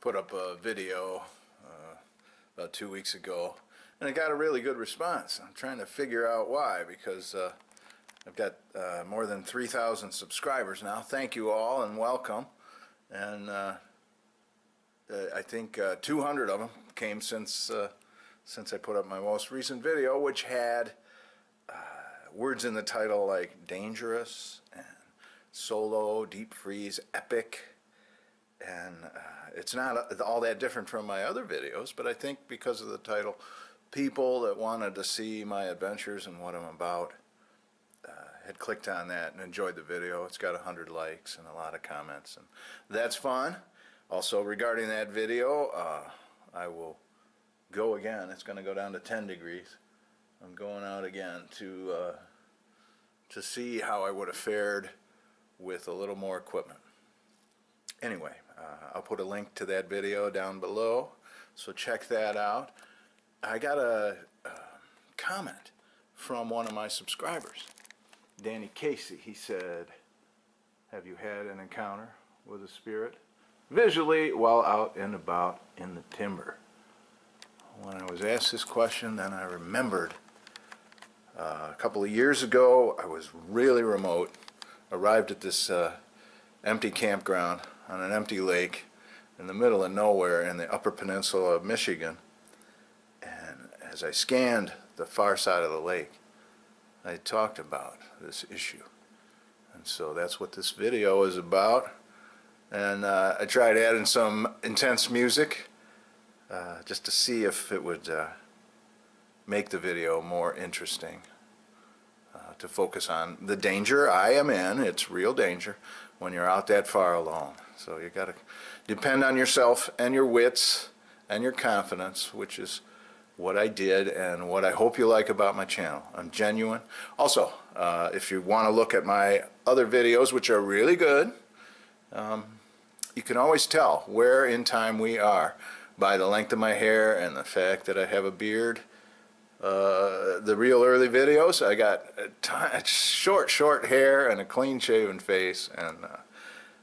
put up a video about 2 weeks ago, and it got a really good response. I'm trying to figure out why, because I've got more than 3,000 subscribers now. Thank you all and welcome. And I think 200 of them came since I put up my most recent video, which had words in the title like dangerous and solo, deep freeze, epic. And it's not all that different from my other videos, but I think because of the title, people that wanted to see my adventures and what I'm about had clicked on that and enjoyed the video. It's got 100 likes and a lot of comments, and that's fun. Also, regarding that video, I will go again. It's going to go down to 10 degrees. I'm going out again to see how I would have fared with a little more equipment. Anyway, I'll put a link to that video down below, so check that out. I got a comment from one of my subscribers, Danny Casey. He said, "Have you had an encounter with a spirit visually while out and about in the timber?" When I was asked this question, then I remembered a couple of years ago, I was really remote, arrived at this empty campground on an empty lake in the middle of nowhere in the Upper Peninsula of Michigan, and as I scanned the far side of the lake, I talked about this issue. And so that's what this video is about. And I tried adding some intense music just to see if it would make the video more interesting, to focus on the danger I am in. It's real danger when you're out that far alone. So you got to depend on yourself and your wits and your confidence, which is what I did and what I hope you like about my channel. I'm genuine. Also, if you want to look at my other videos, which are really good, you can always tell where in time we are by the length of my hair and the fact that I have a beard. The real early videos, I got short hair and a clean-shaven face, and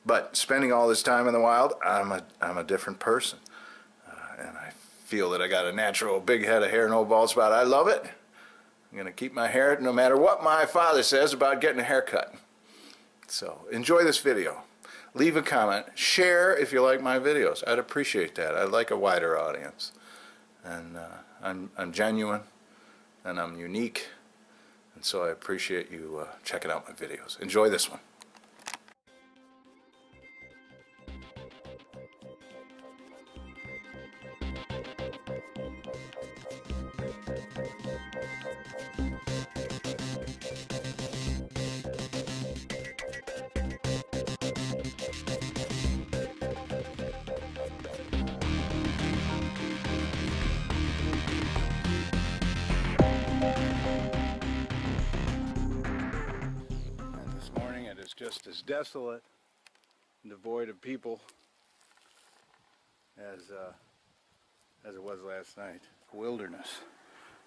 but spending all this time in the wild, I'm a different person, and I feel that I got a natural big head of hair, no bald spot. I love it. I'm gonna keep my hair no matter what my father says about getting a haircut. So enjoy this video. Leave a comment. Share if you like my videos. I'd appreciate that. I'd like a wider audience, and I'm genuine. And I'm unique, and so I appreciate you checking out my videos. Enjoy this one. Just as desolate and devoid of people as it was last night. Wilderness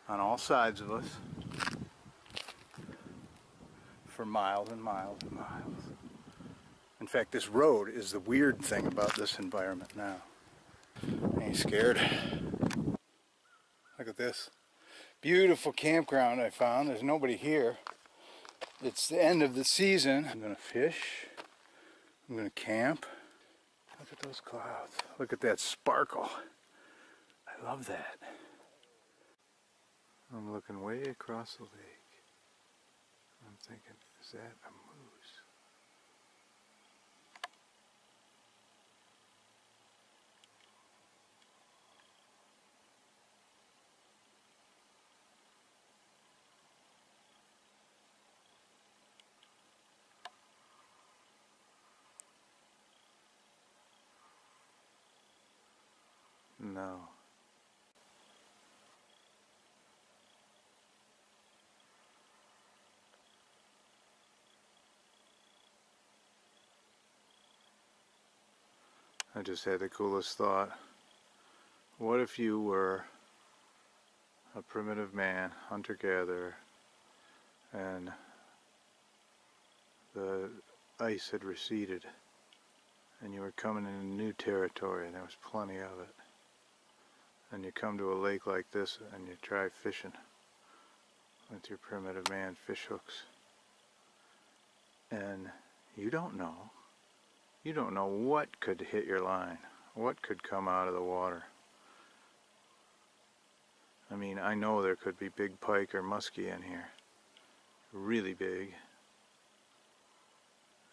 on all sides of us for miles and miles and miles. In fact, this road is the weird thing about this environment now. I ain't scared. Look at this beautiful campground I found. There's nobody here. It's the end of the season. I'm gonna fish. I'm gonna camp. Look at those clouds. Look at that sparkle. I love that. I'm looking way across the lake. I'm thinking, is that a moose? No. I just had the coolest thought. What if you were a primitive man, hunter-gatherer, and the ice had receded and you were coming into new territory and there was plenty of it, and you come to a lake like this and you try fishing with your primitive man fish hooks, and you don't know what could hit your line, what could come out of the water. I mean, I know there could be big pike or muskie in here, really big,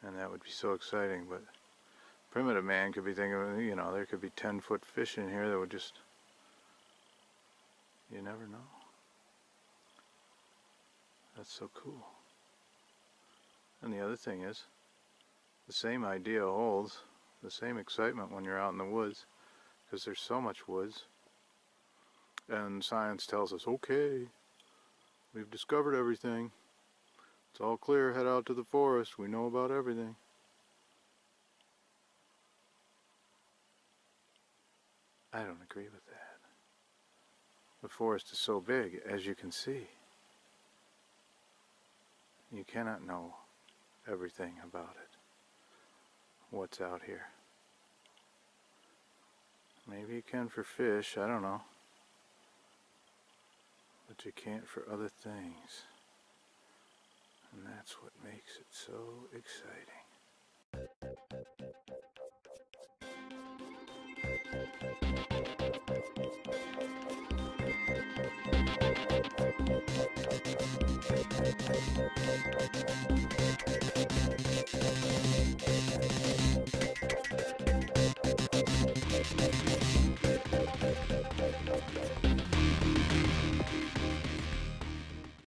and that would be so exciting. But primitive man could be thinking, you know, there could be 10-foot fish in here that would just, you never know. That's so cool. And the other thing is, the same idea holds, the same excitement when you're out in the woods, because there's so much woods, and science tells us, okay, we've discovered everything, it's all clear, head out to the forest, we know about everything. I don't agree with that. The forest is so big, as you can see. You cannot know everything about it, what's out here. Maybe you can for fish, I don't know. But you can't for other things. And that's what makes it so exciting.